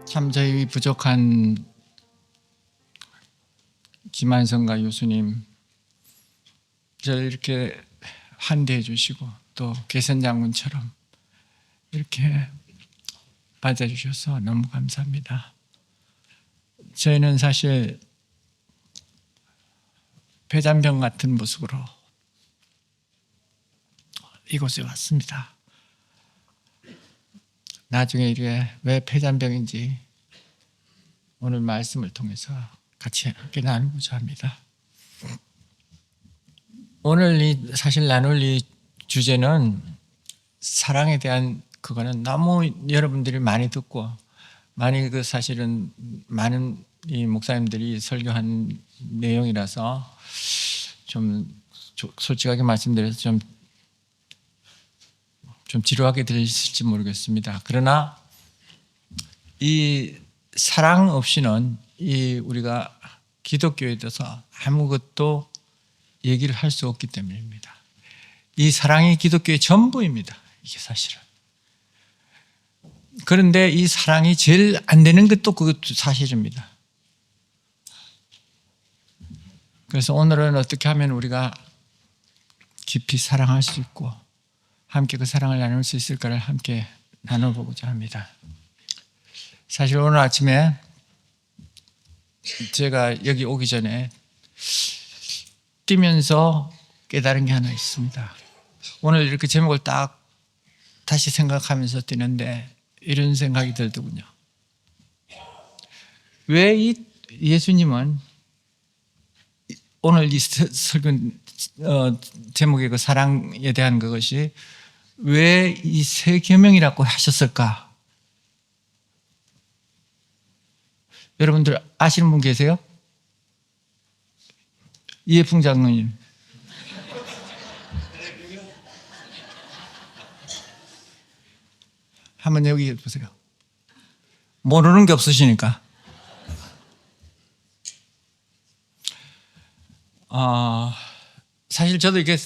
참 저희 부족한 김한성가 교수님 저를 이렇게 환대해 주시고 또 개선 장군처럼 이렇게 받아주셔서 너무 감사합니다. 저희는 사실 폐잔병 같은 모습으로 이곳에 왔습니다. 나중에 이게 왜 폐잔병인지 오늘 말씀을 통해서 같이 함께 나누고자 합니다. 오늘 사실 나눌 이 주제는 사랑에 대한 그거는 너무 여러분들이 많이 듣고 많이 사실은 많은 이 목사님들이 설교한 내용이라서 좀 솔직하게 말씀드려서 좀 지루하게 들리실지 모르겠습니다. 그러나 이 사랑 없이는 이 우리가 기독교에 대해서 아무것도 얘기를 할 수 없기 때문입니다. 이 사랑이 기독교의 전부입니다. 이게 사실은. 그런데 이 사랑이 제일 안 되는 것도 그것도 사실입니다. 그래서 오늘은 어떻게 하면 우리가 깊이 사랑할 수 있고 함께 그 사랑을 나눌 수 있을까를 함께 나눠보고자 합니다. 사실 오늘 아침에 제가 여기 오기 전에 뛰면서 깨달은 게 하나 있습니다. 오늘 이렇게 제목을 딱 다시 생각하면서 뛰는데 이런 생각이 들더군요. 왜 이 예수님은 오늘 이 설교 제목의 그 사랑에 대한 그것이 왜 이 세 계명이라고 하셨을까? 여러분들 아시는 분 계세요? 이해풍 장로님. 한번 여기 보세요. 모르는 게 없으시니까. 사실 저도 이게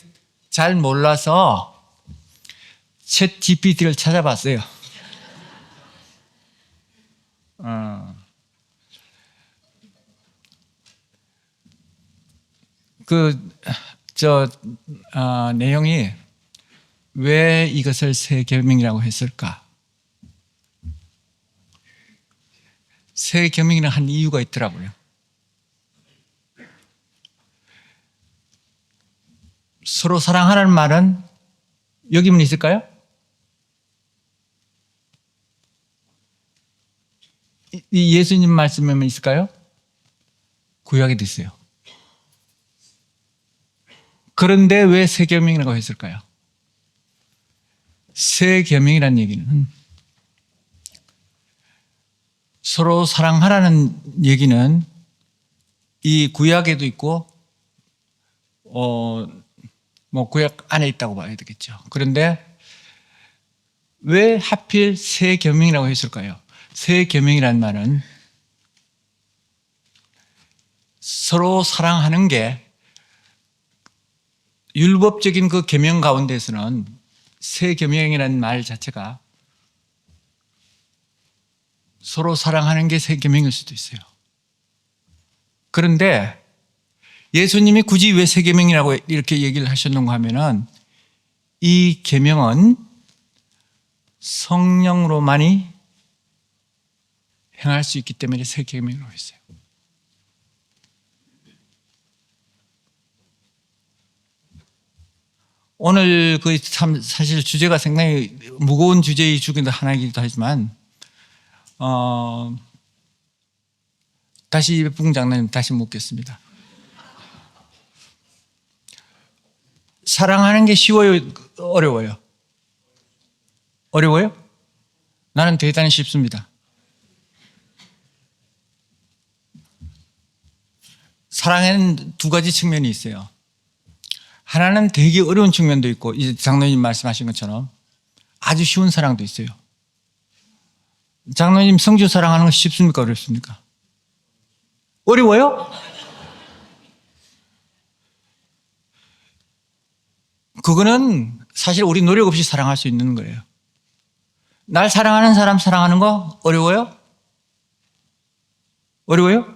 잘 몰라서 챗 GPT를 찾아봤어요. 내용이 왜 이것을 세 계명이라고 했을까? 세 계명이라는 한 이유가 있더라고요. 서로 사랑하라는 말은 여기면 있을까요? 이 예수님 말씀에만 있을까요? 구약에도 있어요. 그런데 왜 세 계명이라고 했을까요? 세 계명이라는 얘기는 서로 사랑하라는 얘기는 이 구약에도 있고 구약 안에 있다고 봐야 되겠죠. 그런데 왜 하필 세 계명이라고 했을까요? 세 계명이라는 말은 서로 사랑하는 게 율법적인 그 계명 가운데서는 세 계명이라는 말 자체가 서로 사랑하는 게 세 계명일 수도 있어요. 그런데 예수님이 굳이 왜 세 계명이라고 이렇게 얘기를 하셨는가 하면은 이 계명은 성령으로만이 행할 수 있기 때문에 세 계명이라고 했어요. 오늘 참 사실 주제가 상당히 무거운 주제의 중에도 하나이기도 하지만 다시 이해풍 장로님 다시 묻겠습니다. 사랑하는 게 쉬워요? 어려워요? 어려워요? 나는 대단히 쉽습니다. 사랑에는 두 가지 측면이 있어요. 하나는 되게 어려운 측면도 있고 이제 장로님 말씀하신 것처럼 아주 쉬운 사랑도 있어요. 장로님 성주 사랑하는 거 쉽습니까? 어렵습니까? 어려워요? 그거는 사실 우리 노력 없이 사랑할 수 있는 거예요. 날 사랑하는 사람 사랑하는 거 어려워요? 어려워요?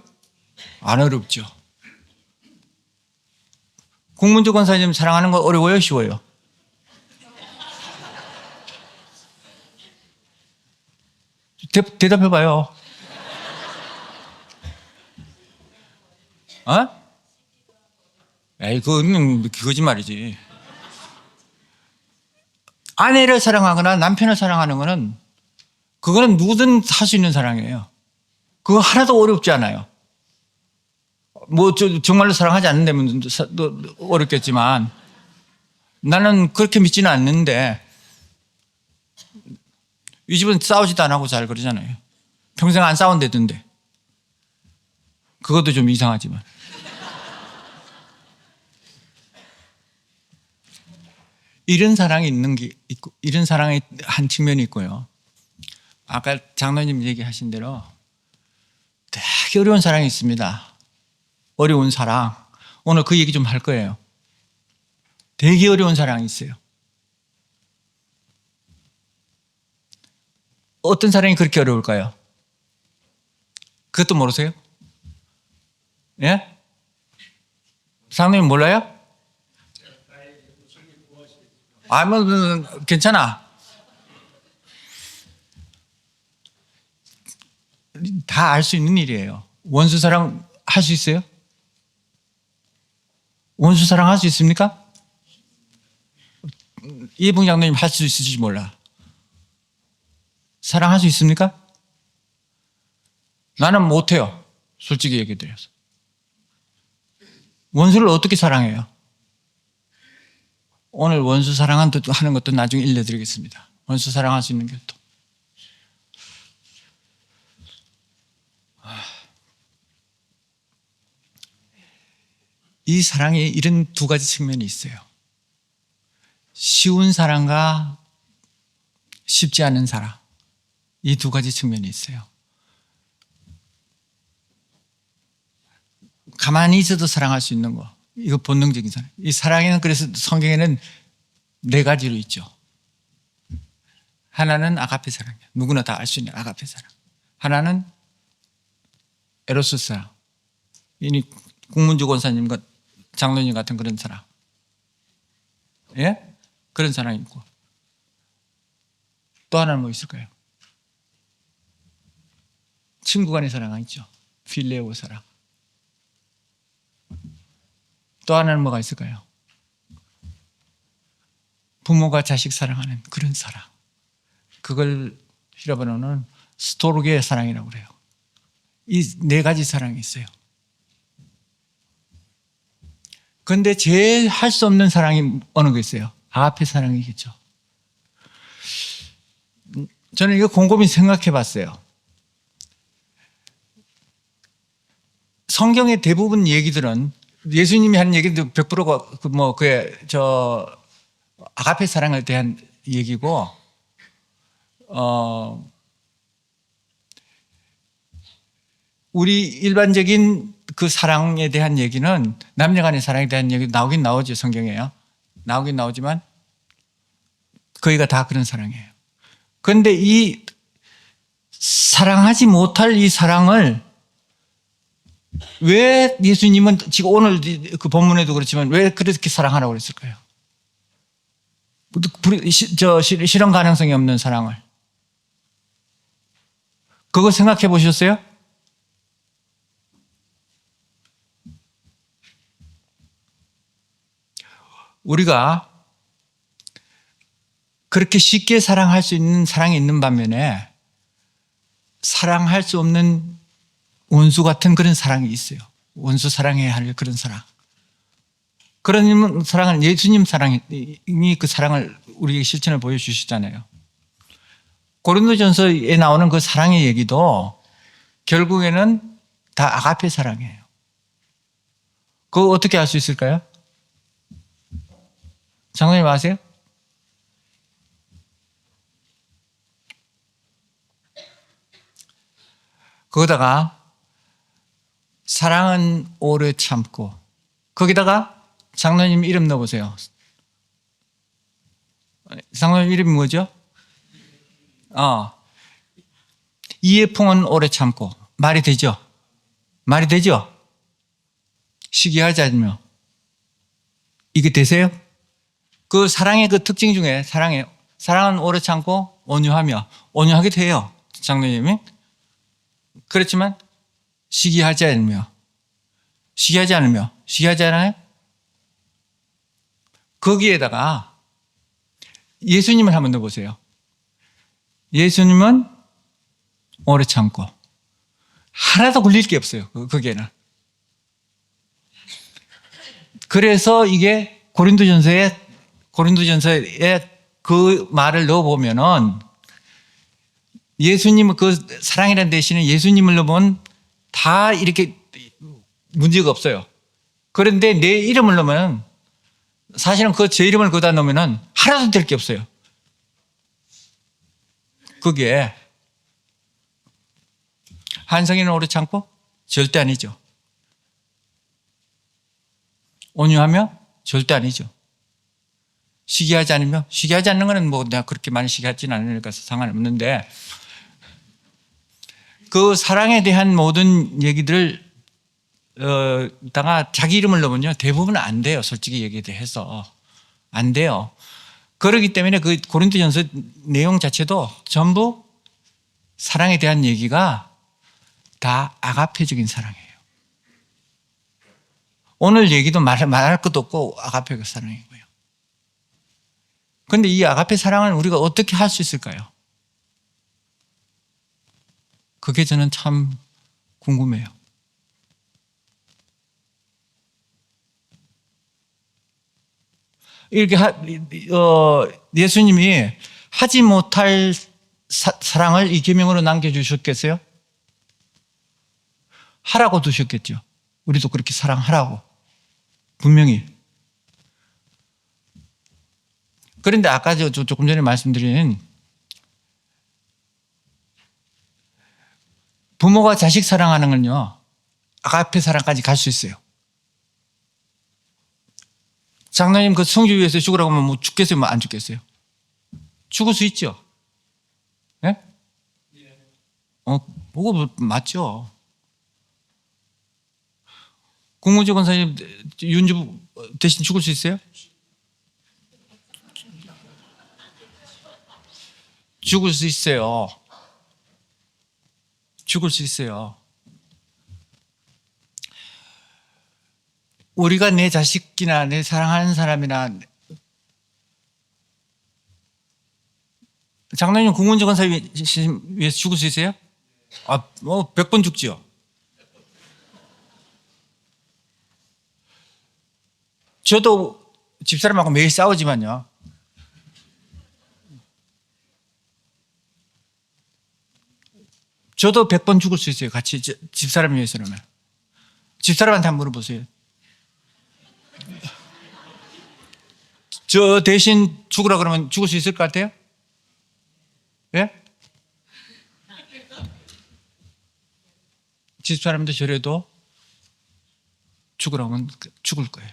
안 어렵죠. 국문주 권사님 사랑하는 거 어려워요? 쉬워요? 대답해봐요. 어? 에이, 그건 거짓말이지. 아내를 사랑하거나 남편을 사랑하는 거는 그거는 누구든 할 수 있는 사랑이에요. 그거 하나도 어렵지 않아요. 뭐 정말로 사랑하지 않는다면 어렵겠지만 나는 그렇게 믿지는 않는데 이 집은 싸우지도 안 하고 잘 그러잖아요. 평생 안 싸운다던데. 그것도 좀 이상하지만. 이런 사랑이 있는 게 있고, 이런 사랑의 한 측면이 있고요. 아까 장로님 얘기하신 대로 되게 어려운 사랑이 있습니다. 어려운 사랑. 오늘 그 얘기 좀 할 거예요. 되게 어려운 사랑이 있어요. 어떤 사랑이 그렇게 어려울까요? 그것도 모르세요? 예? 장로님 몰라요? 뭐, 괜찮아. 다 알 수 있는 일이에요. 원수 사랑 할 수 있어요? 원수 사랑 할 수 있습니까? 이봉 장로님 할 수 있을지 몰라. 사랑할 수 있습니까? 나는 못해요. 솔직히 얘기 드려서. 원수를 어떻게 사랑해요? 오늘 원수 사랑하는 것도 나중에 알려드리겠습니다. 원수 사랑할 수 있는 것도. 이 사랑이 이런 두 가지 측면이 있어요. 쉬운 사랑과 쉽지 않은 사랑. 이 두 가지 측면이 있어요. 가만히 있어도 사랑할 수 있는 거. 이거 본능적인 사랑. 이 사랑에는 그래서 성경에는 네 가지로 있죠. 하나는 아가페 사랑이야. 누구나 다 알 수 있는 아가페 사랑. 하나는 에로스 사랑. 이니 국문주 권사님과 장로님 같은 그런 사랑. 예? 그런 사랑이 있고. 또 하나는 뭐 있을까요? 친구 간의 사랑 있죠. 필레오 사랑. 또 하나는 뭐가 있을까요? 부모가 자식 사랑하는 그런 사랑. 그걸 히라바노는 스토르게의 사랑이라고 그래요. 이 네 가지 사랑이 있어요. 그런데 제일 할 수 없는 사랑이 어느 게 있어요? 아가페 사랑이겠죠. 저는 이거 곰곰이 생각해 봤어요. 성경의 대부분 얘기들은 예수님이 하는 얘기도 100%가 아가페 사랑에 대한 얘기고, 우리 일반적인 그 사랑에 대한 얘기는 남녀 간의 사랑에 대한 얘기 나오긴 나오죠. 성경에요. 나오긴 나오지만 거의가 다 그런 사랑이에요. 그런데 이 사랑하지 못할 이 사랑을 왜 예수님은 지금 오늘 그 본문에도 그렇지만 왜 그렇게 사랑하라고 그랬을까요? 실현 가능성이 없는 사랑을. 그거 생각해 보셨어요? 우리가 그렇게 쉽게 사랑할 수 있는 사랑이 있는 반면에 사랑할 수 없는 원수 같은 그런 사랑이 있어요. 원수 사랑해야 할 그런 사랑. 그런 사랑은 예수님 사랑이 그 사랑을 우리에게 실천을 보여주시잖아요. 고린도전서에 나오는 그 사랑의 얘기도 결국에는 다 아가페 사랑이에요. 그거 어떻게 알 수 있을까요? 장로님 아세요? 거기다가 사랑은 오래 참고, 거기다가 장로님 이름 넣어보세요. 장로님 이름이 뭐죠? 이의 풍은 오래 참고. 말이 되죠? 말이 되죠? 시기하지 않으며. 이게 되세요? 그 사랑의 그 특징 중에 사랑은 오래 참고 온유하며 온유하게 돼요. 장로님이. 그렇지만 시기하지 않아요? 거기에다가 예수님을 한번 넣어보세요. 예수님은 오래 참고 하나도 걸릴 게 없어요. 거기에는. 그래서 이게 고린도전서에 그 말을 넣어보면은 예수님 그 사랑이라는 대신에 예수님을 넣으면 다 이렇게 문제가 없어요. 그런데 내 이름을 넣으면 사실은 그 제 이름을 거기다 넣으면은 하나도 될 게 없어요. 그게 한성이는 오래 참고? 절대 아니죠. 온유하며? 절대 아니죠. 시기하지 않으며? 시기하지 않는 거는 뭐 내가 그렇게 많이 시기하지는 않으니까 상관없는데 그 사랑에 대한 모든 얘기들을 다가 자기 이름을 넣으면요 대부분 안 돼요. 솔직히 얘기에 대해서 안 돼요. 그렇기 때문에 그 고린도전서 내용 자체도 전부 사랑에 대한 얘기가 다 아가페적인 사랑이에요. 오늘 얘기도 말할 것도 없고 아가페 사랑이고요. 그런데 이 아가페 사랑을 우리가 어떻게 할 수 있을까요? 그게 저는 참 궁금해요. 이렇게 예수님이 하지 못할 사랑을 이 계명으로 남겨주셨겠어요? 하라고 두셨겠죠. 우리도 그렇게 사랑하라고 분명히. 그런데 아까 조금 전에 말씀드린 부모가 자식 사랑하는 건요 아가페 사랑까지 갈 수 있어요. 장로님 그 성주 위해서 죽으라고 하면 뭐 죽겠어요? 뭐 안 죽겠어요? 죽을 수 있죠. 예? 그거 맞죠. 공무직 원사님 윤주 대신 죽을 수 있어요? 죽을 수 있어요. 죽을 수 있어요. 우리가 내 자식이나 내 사랑하는 사람이나 장로님 공무직 원사 위해서 죽을 수 있어요? 100번 죽지요. 저도 집사람하고 매일 싸우지만요. 저도 100번 죽을 수 있어요. 같이 집사람 위해서라면. 집사람한테 한번 물어보세요. 저 대신 죽으라 그러면 죽을 수 있을 것 같아요? 예? 집사람도 저래도 죽으라고 하면 죽을 거예요.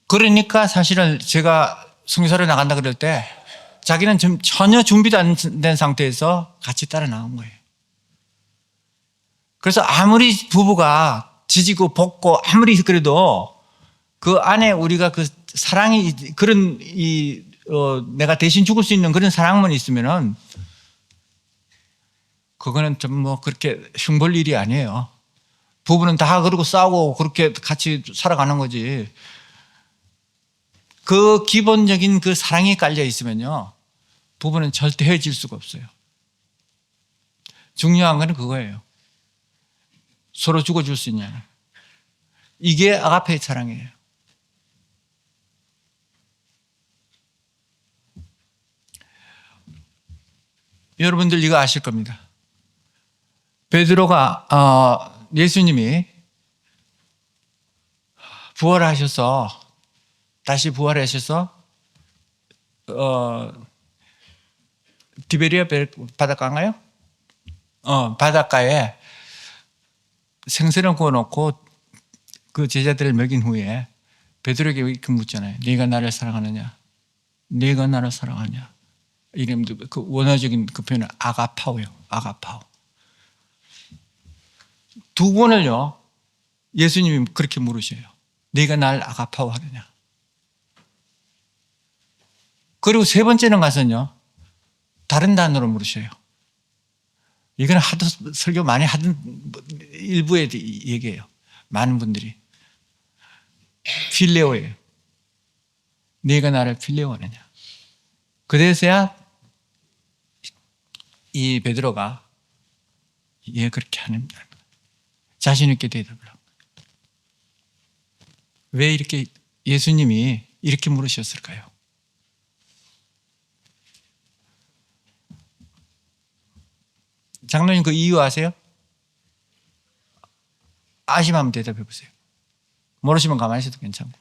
그러니까 사실은 제가 성교사를 나간다 그럴 때 자기는 전혀 준비도 안 된 상태에서 같이 따라 나온 거예요. 그래서 아무리 부부가 지지고 볶고 아무리 그래도 그 안에 우리가 그 사랑이 그런 내가 대신 죽을 수 있는 그런 사랑만 있으면은 그거는 좀 뭐 그렇게 흉볼 일이 아니에요. 부부는 다 그러고 싸우고 그렇게 같이 살아가는 거지. 그 기본적인 그 사랑이 깔려 있으면요 부부는 절대 헤어질 수가 없어요. 중요한 건 그거예요. 서로 죽어줄 수 있냐. 이게 아가페의 사랑이에요. 여러분들 이거 아실 겁니다. 베드로가 예수님이 부활하셔서 다시 부활하셔서 디베리아 바닷가인가요? 바닷가에 생선을 구워놓고 그 제자들을 먹인 후에 베드로에게 이렇게 묻잖아요. 네가 나를 사랑하느냐? 내가 나를 사랑하냐. 이름도 그 원어적인 그 표현은 아가파오예요. 아가파오. 두 번을요, 예수님이 그렇게 물으셔요. 네가 날 아가파오 하느냐. 그리고 세 번째는 가서는요, 다른 단어로 물으셔요. 이건 하도 설교 많이 하던 일부에 얘기해요. 많은 분들이. 필레오예요. 네가 나를 필레오하느냐. 그래서야 이 베드로가 예 그렇게 하는 자신 있게 대답을 합니다. 왜 이렇게 예수님이 이렇게 물으셨을까요? 장로님 그 이유 아세요? 아시면 한번 대답해 보세요. 모르시면 가만히 있어도 괜찮고.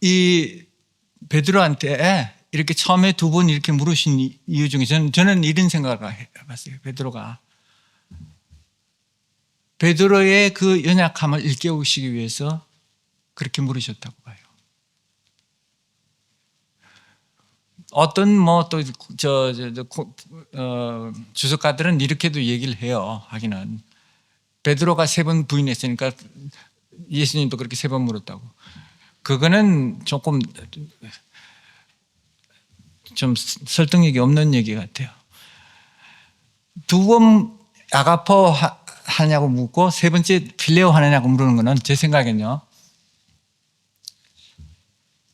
이 베드로한테 이렇게 처음에 두 번 이렇게 물으신 이유 중에 저는 이런 생각을 해봤어요. 베드로의 그 연약함을 일깨우시기 위해서 그렇게 물으셨다고 봐요. 어떤 주석가들은 이렇게도 얘기를 해요. 하기는 베드로가 3번 부인했으니까 예수님도 그렇게 3번 물었다고. 그거는 조금 좀 설득력이 없는 얘기 같아요. 2번 아가포 하냐고 묻고 3번째 필레오 하느냐고 물는 거는 제 생각엔요,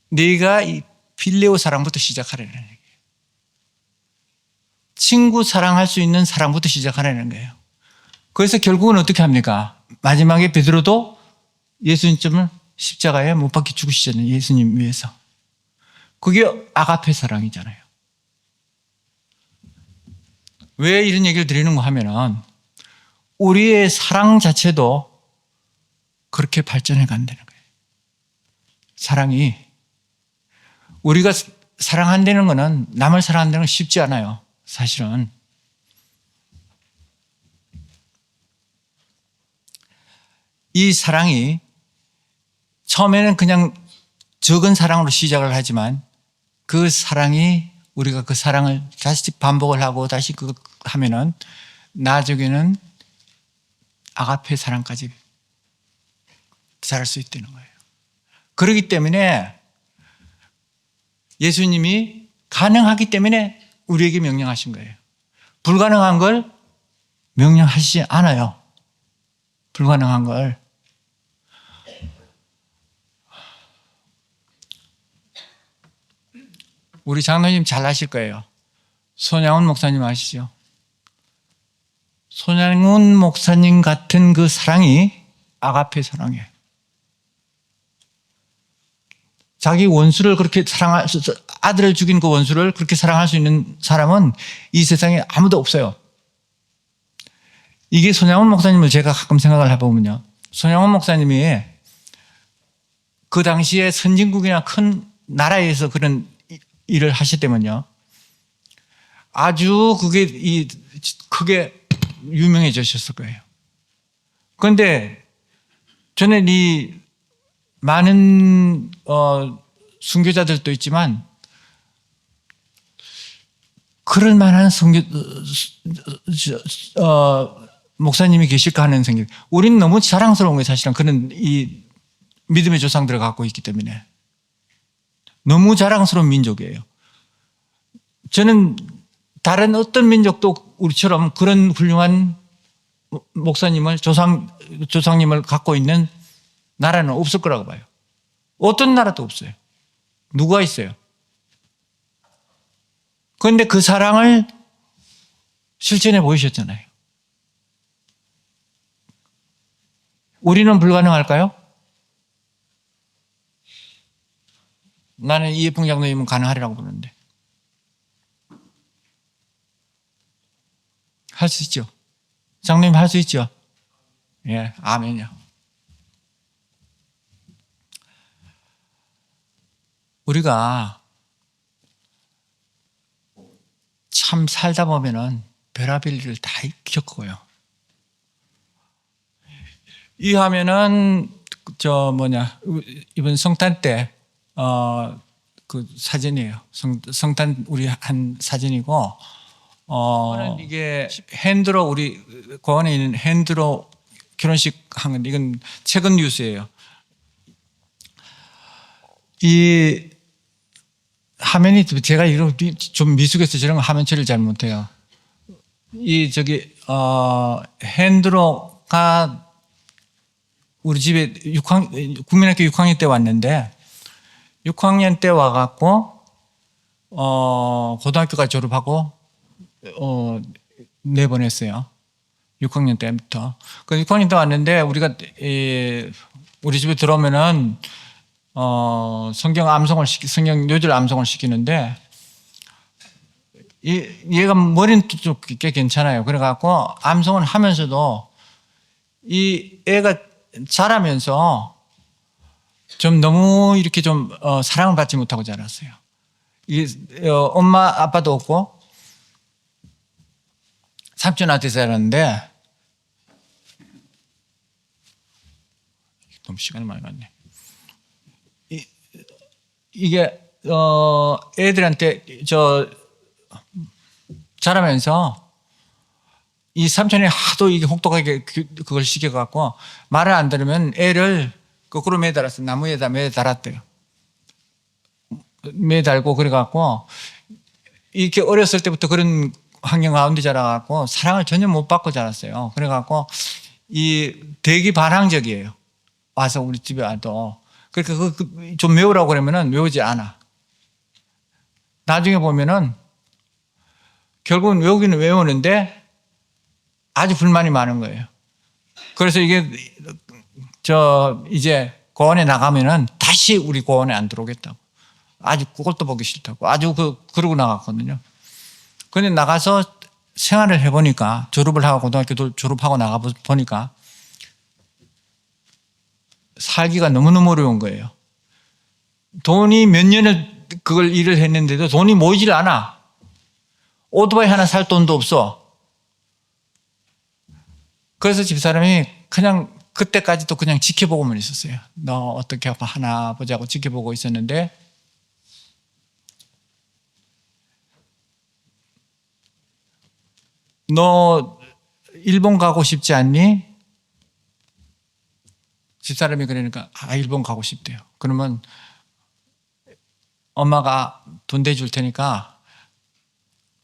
네가 이 필레오 사랑부터 시작하라는 얘기예요. 친구 사랑할 수 있는 사랑부터 시작하라는 거예요. 그래서 결국은 어떻게 합니까? 마지막에 베드로도 예수님쯤을 십자가에 못 박혀 죽으시잖아요. 예수님 위해서. 그게 아가페 사랑이잖아요. 왜 이런 얘기를 드리는가 하면은 우리의 사랑 자체도 그렇게 발전해 간다는 거예요. 사랑이 우리가 사랑한다는 거는 남을 사랑한다는 건 쉽지 않아요. 사실은. 이 사랑이 처음에는 그냥 적은 사랑으로 시작을 하지만 그 사랑이 우리가 그 사랑을 다시 반복을 하고 다시 그거 하면은 나중에는 아가페 사랑까지 자랄 수 있다는 거예요. 그렇기 때문에 예수님이 가능하기 때문에 우리에게 명령하신 거예요. 불가능한 걸 명령하시지 않아요. 불가능한 걸. 우리 장로님 잘 아실 거예요. 손양훈 목사님 아시죠? 손양훈 목사님 같은 그 사랑이 아가페 사랑이에요. 자기 원수를 그렇게 아들을 죽인 그 원수를 그렇게 사랑할 수 있는 사람은 이 세상에 아무도 없어요. 이게 손양훈 목사님을 제가 가끔 생각을 해보면요. 손양훈 목사님이 그 당시에 선진국이나 큰 나라에서 그런 일을 하셨다면요, 아주 그게 크게 유명해지셨을 거예요. 그런데 저는 이 많은 순교자들도 있지만 그럴 만한 목사님이 계실까 하는 생각. 우리는 너무 자랑스러운 거예요. 사실은 그런 이 믿음의 조상들을 갖고 있기 때문에 너무 자랑스러운 민족이에요. 저는 다른 어떤 민족도 우리처럼 그런 훌륭한 목사님을 조상님을 갖고 있는 나라는 없을 거라고 봐요. 어떤 나라도 없어요. 누가 있어요? 그런데 그 사랑을 실천해 보이셨잖아요. 우리는 불가능할까요? 나는 이예풍 장로님은 가능하리라고 보는데. 할 수 있죠? 장로님 할 수 있죠? 예, 아멘이요. 우리가 참 살다 보면은 별의별 일을 다 겪어요. 이 하면은 이번 성탄 때 그 사진이에요. 성탄 우리 한 사진이고 저는 이게 핸드로 우리 고원에 있는 핸드로 결혼식 한 건데 이건 최근 뉴스예요. 이 화면이 제가 이런 좀 미숙해서 저런 거 화면 처리를 잘 못해요. 핸드로가 우리 집에 국민학교 6학년 때 왔는데 6학년 때 와갖고 고등학교까지 졸업하고 내보냈어요. 6학년 때부터. 그 6학년 때 왔는데 우리가 우리 집에 들어오면은 성경 요절 암송을 시키는데 얘가 머리는 좀 꽤 괜찮아요. 그래갖고 암송을 하면서도 이 애가 자라면서 좀 너무 이렇게 좀 사랑을 받지 못하고 자랐어요. 엄마 아빠도 없고 삼촌한테 자랐는데 너무 시간이 많이 갔네. 이게 애들한테 자라면서 이 삼촌이 하도 이게 혹독하게 그걸 시켜갖고 말을 안 들으면 애를 거꾸로 매달았어. 나무에다 매달았대요. 매달고 그래갖고 이렇게 어렸을 때부터 그런 환경 가운데 자라갖고 사랑을 전혀 못 받고 자랐어요. 그래갖고 이 되게 반항적이에요. 와서 우리 집에 와도. 그러니까 좀 외우라고 그러면은 외우지 않아. 나중에 보면은 결국은 외우기는 외우는데 아주 불만이 많은 거예요. 그래서 이게 이제 고원에 나가면은 다시 우리 고원에 안 들어오겠다고. 아주 그것도 보기 싫다고. 아주 그러고 나갔거든요. 근데 나가서 생활을 해보니까 졸업을 하고 고등학교 졸업하고 나가보니까 살기가 너무너무 어려운 거예요. 돈이 몇 년을 그걸 일을 했는데도 돈이 모이질 않아. 오토바이 하나 살 돈도 없어. 그래서 집사람이 그냥 그때까지도 그냥 지켜보고만 있었어요. 너 어떻게 하나 보자고 지켜보고 있었는데 너 일본 가고 싶지 않니? 집사람이 그러니까 일본 가고 싶대요. 그러면 엄마가 돈 대줄 테니까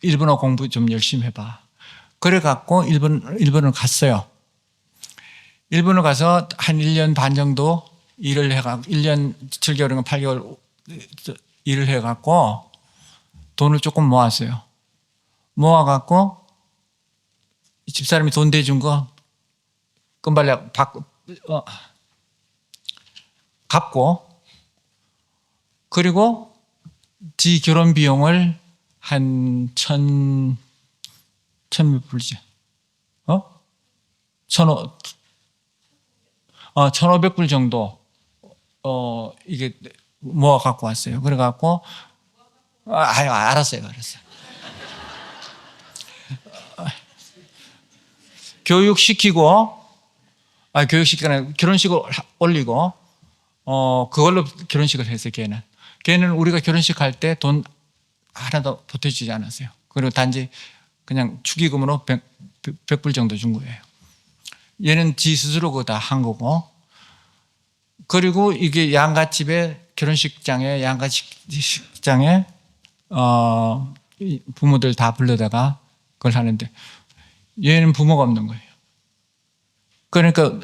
일본어 공부 좀 열심히 해봐. 그래갖고 일본을 갔어요. 일본을 가서 한 1년 반 정도 일을 해갖고 1년 7개월인가 8개월 일을 해갖고 돈을 조금 모았어요. 모아갖고 집사람이 돈 대준 거 끝발려 갚고 그리고 지 결혼 비용을 한 몇 불이지? 1,500불 정도 이게 모아 갖고 왔어요. 그래 갖고 알았어요. 교육시키고 결혼식을 올리고 그걸로 결혼식을 했어요. 걔는 우리가 결혼식 할 때 돈 하나도 보태주지 않았어요. 그리고 단지 그냥 축의금으로 100불 정도 준 거예요. 얘는 지 스스로 그거 다 한 거고. 그리고 이게 양갓집에 양가식장에 부모들 다 불러다가 그걸 하는데 얘는 부모가 없는 거예요. 그러니까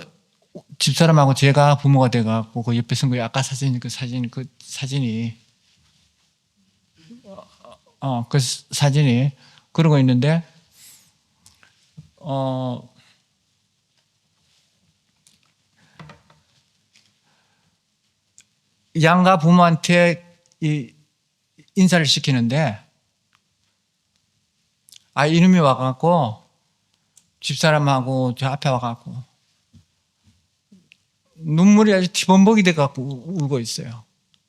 집사람하고 제가 부모가 돼갖고 그 옆에 선 거예요. 아까 그 사진이 그러고 있는데 양가 부모한테 인사를 시키는데 이놈이 와갖고 집사람하고 저 앞에 와갖고 눈물이 아주 티범벅이 돼갖고 울고 있어요.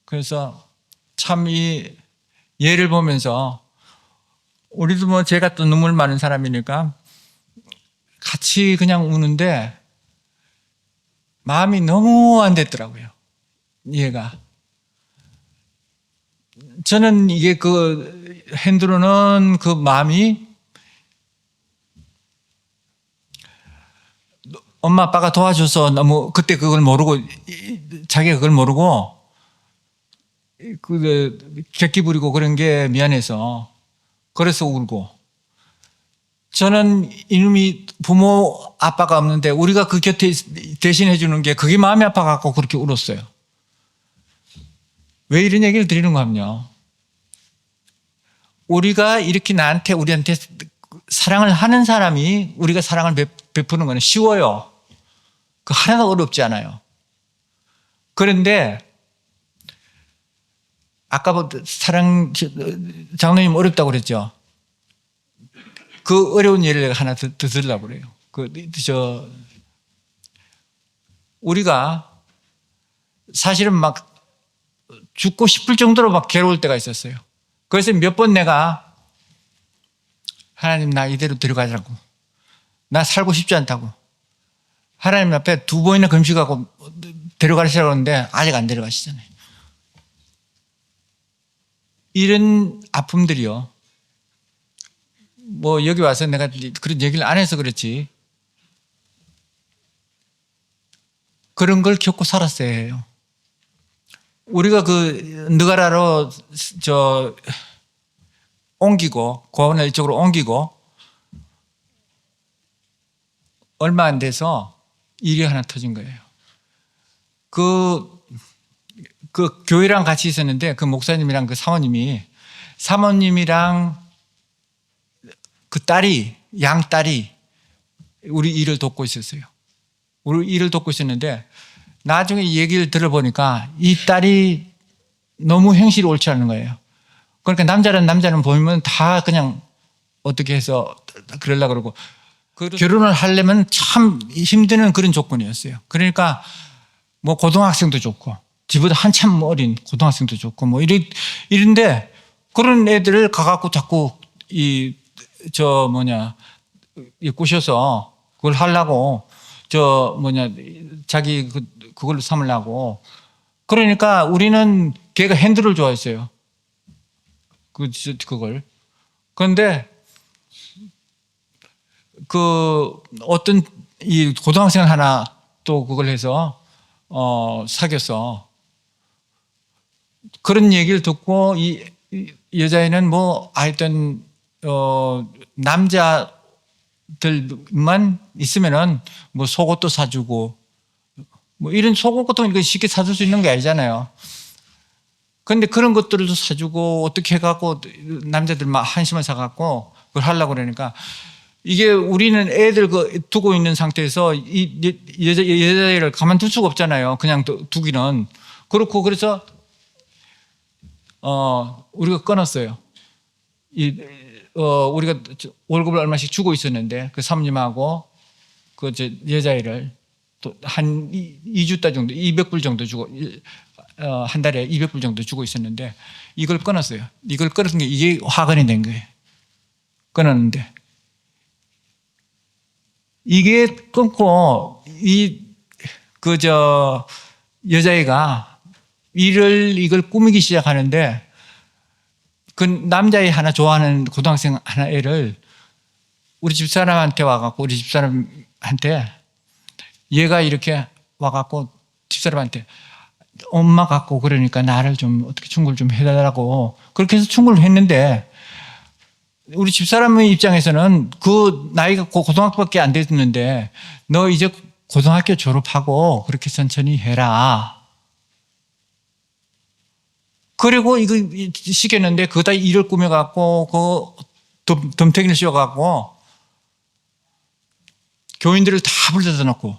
그래서 참 이 얘를 보면서 우리도 뭐 제가 또 눈물 많은 사람이니까 같이 그냥 우는데 마음이 너무 안 됐더라고요. 이해가. 저는 이게 그 흔들어놓은 그 마음이 엄마 아빠가 도와줘서 너무 그때 그걸 모르고 자기가 그걸 모르고 그 객기 부리고 그런 게 미안해서 그래서 울고 저는 이놈이 부모 아빠가 없는데 우리가 그 곁에 대신해 주는 게 그게 마음이 아파갖고 그렇게 울었어요. 왜 이런 얘기를 드리는 거 하면요. 우리가 이렇게 우리한테 사랑을 하는 사람이 우리가 사랑을 베푸는 거는 쉬워요. 그 하나도 어렵지 않아요. 그런데 아까 장로님 어렵다고 그랬죠. 그 어려운 예를 내가 하나 더 들으려고 그래요. 우리가 사실은 막 죽고 싶을 정도로 막 괴로울 때가 있었어요. 그래서 몇 번 내가 하나님 나 이대로 데려가자고. 나 살고 싶지 않다고. 하나님 앞에 2번이나 금식하고 데려가시라고 하는데 아직 안 데려가시잖아요. 이런 아픔들이요. 뭐 여기 와서 내가 그런 얘기를 안 해서 그렇지. 그런 걸 겪고 살았어야 해요. 우리가 그 느가라로 옮기고 고아원을 이쪽으로 옮기고 얼마 안 돼서 일이 하나 터진 거예요. 그 교회랑 같이 있었는데 그 목사님이랑 그 사모님이랑 그 양딸이 우리 일을 돕고 있었어요. 우리 일을 돕고 있었는데 나중에 얘기를 들어보니까 이 딸이 너무 행실이 옳지 않은 거예요. 그러니까 남자는 보면 다 그냥 어떻게 해서 그러려고 그러고 결혼을 하려면 참 힘드는 그런 조건이었어요. 그러니까 뭐 고등학생도 좋고 집보다 한참 어린 고등학생도 좋고 뭐 이런데 그런 애들을 가갖고 자꾸 꼬셔서 그걸 하려고 자기 그걸로 삼으려고. 그러니까 우리는 걔가 핸들을 좋아했어요. 그걸. 그런데 어떤 이 고등학생 하나 또 그걸 해서 사귀어서 그런 얘기를 듣고 이 여자애는 뭐 하여튼 남자들만 있으면은 뭐 속옷도 사주고 뭐 이런 속옷 같은 거 쉽게 사줄 수 있는 게 아니잖아요. 그런데 그런 것들도 사주고 어떻게 해갖고 남자들만 한심을 사갖고 그걸 하려고 그러니까 이게 우리는 애들 두고 있는 상태에서 이 여자애를 가만둘 수가 없잖아요. 그냥 두기는. 그렇고 그래서 우리가 끊었어요. 우리가 월급을 얼마씩 주고 있었는데 그 사모님하고 그 여자애를 또 한 2주달 정도 200불 정도 주고 한 달에 200불 정도 주고 있었는데 이걸 끊었어요. 이걸 끊은 게 이게 화근이 된 거예요. 끊었는데 이게 끊고 여자애가 이걸 꾸미기 시작하는데 그 남자애 하나 좋아하는 고등학생 하나 애를 우리 집사람한테 와갖고 우리 집사람한테 얘가 이렇게 와갖고 집사람한테 엄마 갖고 그러니까 나를 좀 어떻게 충고를 좀 해달라고 그렇게 해서 충고를 했는데 우리 집사람의 입장에서는 그 나이가 고등학교밖에 안 됐는데 너 이제 고등학교 졸업하고 그렇게 천천히 해라. 그리고 이거 시켰는데 그다 일을 꾸며갖고 덤태기를 씌워갖고 교인들을 다 불러다 놓고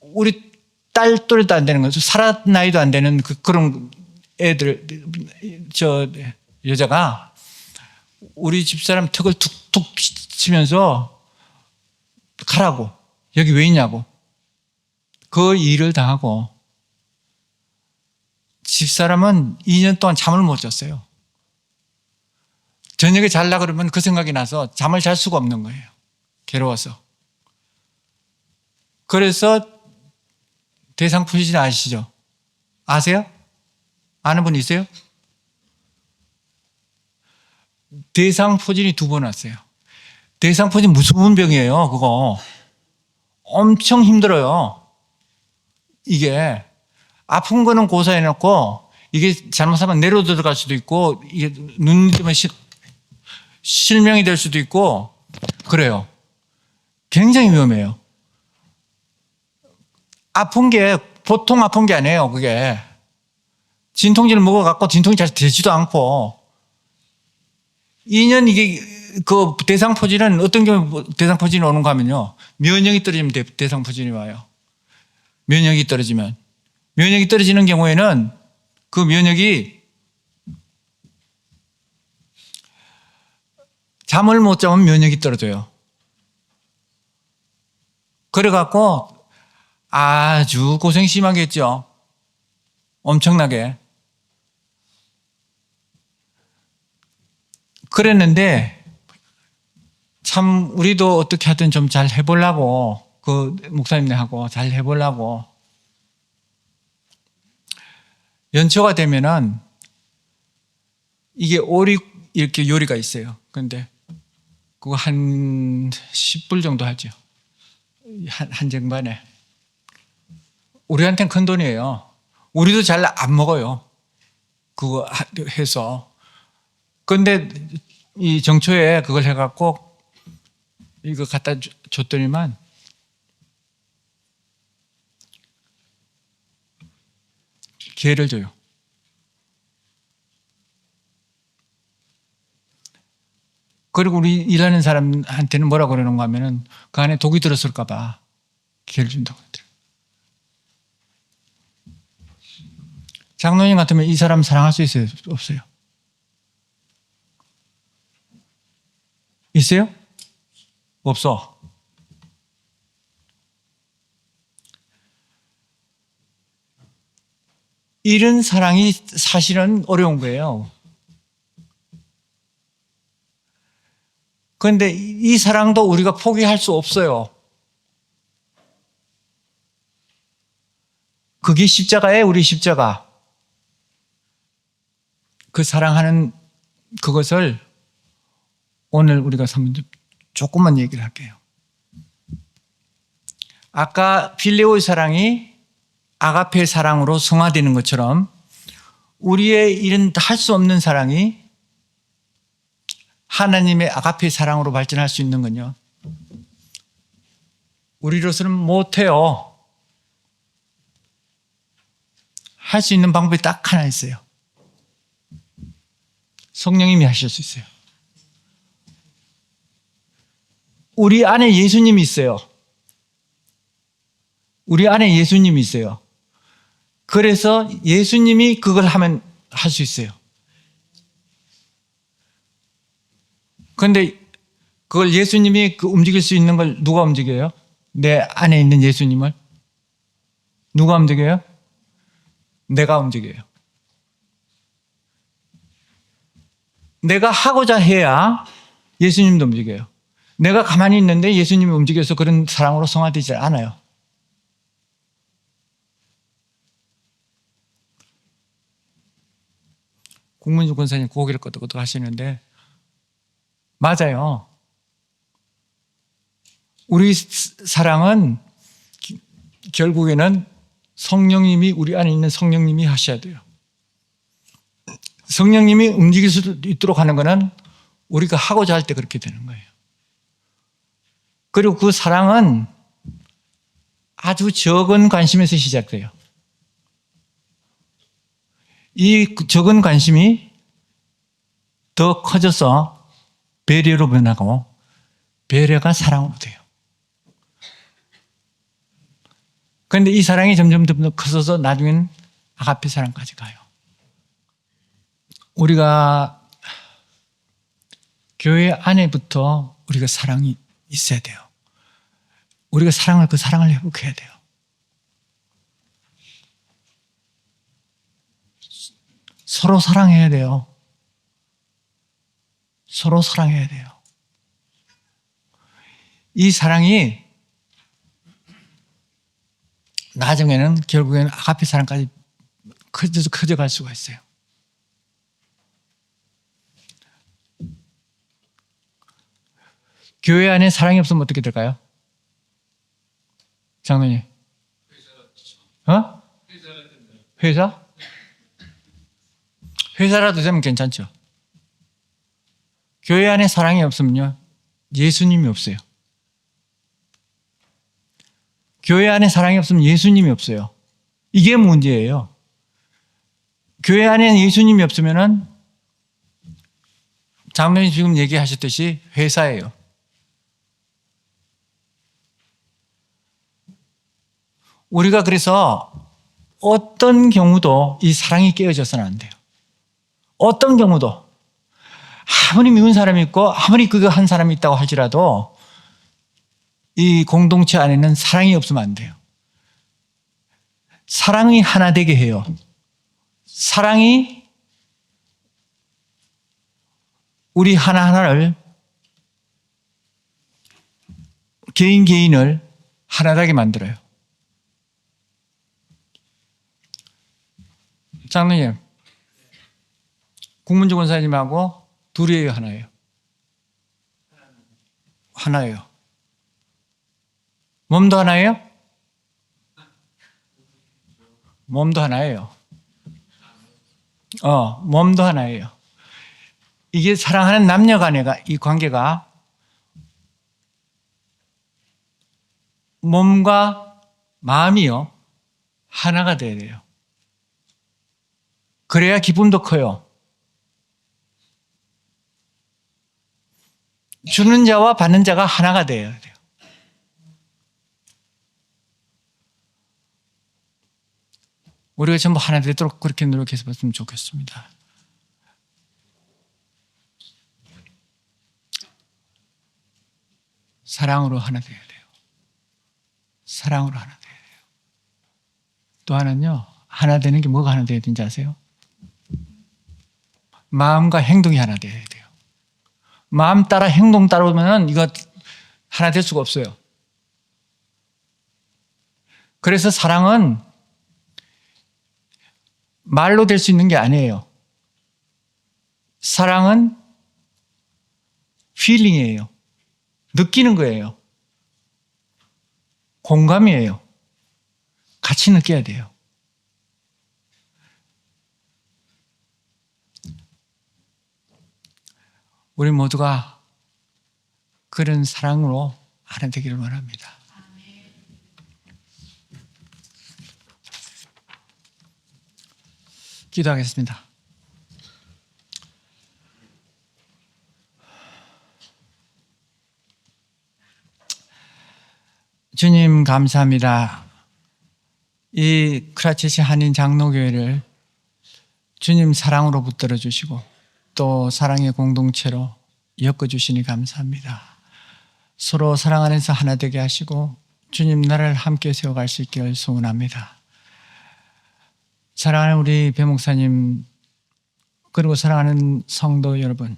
우리 딸 또래도 안 되는 거죠. 살아 나이도 안 되는 그런 애들 여자가 우리 집사람 턱을 툭툭 치면서 가라고 여기 왜 있냐고 그 일을 당하고 집사람은 2년 동안 잠을 못 잤어요. 저녁에 잘라 그러면 그 생각이 나서 잠을 잘 수가 없는 거예요. 괴로워서. 그래서 대상포진 아시죠? 아세요? 아는 분 있어요? 대상포진이 2번 왔어요. 대상포진 무서운 병이에요. 그거 엄청 힘들어요. 이게 아픈 거는 고사해놓고 이게 잘못하면 내로 들어갈 수도 있고 이게 눈 때문에 실명이 될 수도 있고 그래요. 굉장히 위험해요. 아픈 게 보통 아픈 게 아니에요. 그게 진통제를 먹어갖고 진통이 잘 되지도 않고 2년 이게 그 대상포진은 어떤 경우에 대상포진이 오는가 하면요. 면역이 떨어지면 대상포진이 와요. 면역이 떨어지면. 면역이 떨어지는 경우에는 그 면역이 잠을 못 자면 면역이 떨어져요. 그래갖고 아주 고생 심하겠죠. 엄청나게. 그랬는데 참 우리도 어떻게 하든 좀 잘 해보려고 그 목사님네하고 잘 해보려고 연초가 되면은 이게 오리 이렇게 요리가 있어요. 근데 그거 한 10불 정도 하죠. 한 쟁반에. 우리한테는 큰 돈이에요. 우리도 잘 안 먹어요. 그거 해서. 근데 이 정초에 그걸 해갖고 이거 갖다 줬더니만 기회를 줘요. 그리고 우리 일하는 사람한테는 뭐라고 그러는가 하면은 그 안에 독이 들었을까봐 기회를 준다고 하더라고요. 장로님 같으면 이 사람 사랑할 수 있어요? 없어요? 있어요? 없어. 이런 사랑이 사실은 어려운 거예요. 그런데 이 사랑도 우리가 포기할 수 없어요. 그게 십자가예요, 우리 십자가. 그 사랑하는 그것을 오늘 우리가 조금만 얘기를 할게요. 아까 필레오의 사랑이 아가페의 사랑으로 성화되는 것처럼 우리의 이런 할 수 없는 사랑이 하나님의 아가페의 사랑으로 발전할 수 있는 건요. 우리로서는 못해요. 할 수 있는 방법이 딱 하나 있어요. 성령님이 하실 수 있어요. 우리 안에 예수님이 있어요. 우리 안에 예수님이 있어요. 그래서 예수님이 그걸 하면 할 수 있어요. 그런데 그걸 예수님이 움직일 수 있는 걸 누가 움직여요? 내 안에 있는 예수님을? 누가 움직여요? 내가 움직여요. 내가 하고자 해야 예수님도 움직여요. 내가 가만히 있는데 예수님이 움직여서 그런 사랑으로 성화되지 않아요. 국문주 권사님 고개를 끄덕끄덕 하시는데 맞아요. 우리 사랑은 결국에는 성령님이 우리 안에 있는 성령님이 하셔야 돼요. 성령님이 움직일 수 있도록 하는 것은 우리가 하고자 할 때 그렇게 되는 거예요. 그리고 그 사랑은 아주 적은 관심에서 시작돼요. 이 적은 관심이 더 커져서 배려로 변하고 배려가 사랑으로 돼요. 그런데 이 사랑이 점점 더 커져서 나중엔 아가페 사랑까지 가요. 우리가 교회 안에부터 우리가 사랑이 있어야 돼요. 우리가 그 사랑을 회복해야 돼요. 서로 사랑해야 돼요. 서로 사랑해야 돼요. 이 사랑이 나중에는 결국에는 아가페 사랑까지 커져갈 수가 있어요. 교회 안에 사랑이 없으면 어떻게 될까요? 장로님. 회사? 회사라도 되면 괜찮죠. 교회 안에 사랑이 없으면요, 예수님이 없어요. 교회 안에 사랑이 없으면 예수님이 없어요. 이게 문제예요. 교회 안에 예수님이 없으면은 장로님 지금 얘기하셨듯이 회사예요. 우리가 그래서 어떤 경우도 이 사랑이 깨어져서는 안 돼요. 어떤 경우도. 아무리 미운 사람이 있고 아무리 그거 한 사람이 있다고 할지라도 이 공동체 안에는 사랑이 없으면 안 돼요. 사랑이 하나 되게 해요. 사랑이 우리 하나하나를, 개인을 하나되게 만들어요. 장로님, 국문주 권사님하고 둘이에요, 하나예요? 하나예요. 몸도 하나예요? 몸도 하나예요. 몸도 하나예요. 이게 사랑하는 남녀 간의 이 관계가 몸과 마음이요, 하나가 돼야 돼요. 그래야 기쁨도 커요. 주는 자와 받는 자가 하나가 돼야 돼요. 우리가 전부 하나 되도록 그렇게 노력해서 봤으면 좋겠습니다. 사랑으로 하나 돼야 돼요. 사랑으로 하나 돼야 돼요. 또 하나는요, 하나 되는 게 뭐가 하나 돼야 되는지 아세요? 마음과 행동이 하나 돼야 돼요. 마음 따라 행동 따라오면 이거 하나 될 수가 없어요. 그래서 사랑은 말로 될 수 있는 게 아니에요. 사랑은 필링이에요. 느끼는 거예요. 공감이에요. 같이 느껴야 돼요. 우리 모두가 그런 사랑으로 하나 되기를 원합니다. 기도하겠습니다. 주님 감사합니다. 이 크라치시 한인 장로교회를 주님 사랑으로 붙들어 주시고 또 사랑의 공동체로 엮어주시니 감사합니다. 서로 사랑 안에서 하나 되게 하시고 주님 나라를 함께 세워갈 수 있기를 소원합니다. 사랑하는 우리 배 목사님, 그리고 사랑하는 성도 여러분,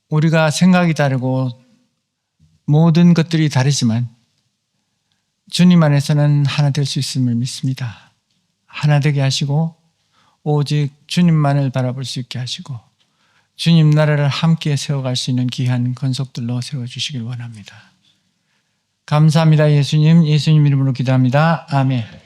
우리가 생각이 다르고 모든 것들이 다르지만 주님 안에서는 하나 될 수 있음을 믿습니다. 하나 되게 하시고 오직 주님만을 바라볼 수 있게 하시고 주님 나라를 함께 세워갈 수 있는 귀한 건속들로 세워주시길 원합니다. 감사합니다. 예수님 이름으로 기도합니다. 아멘.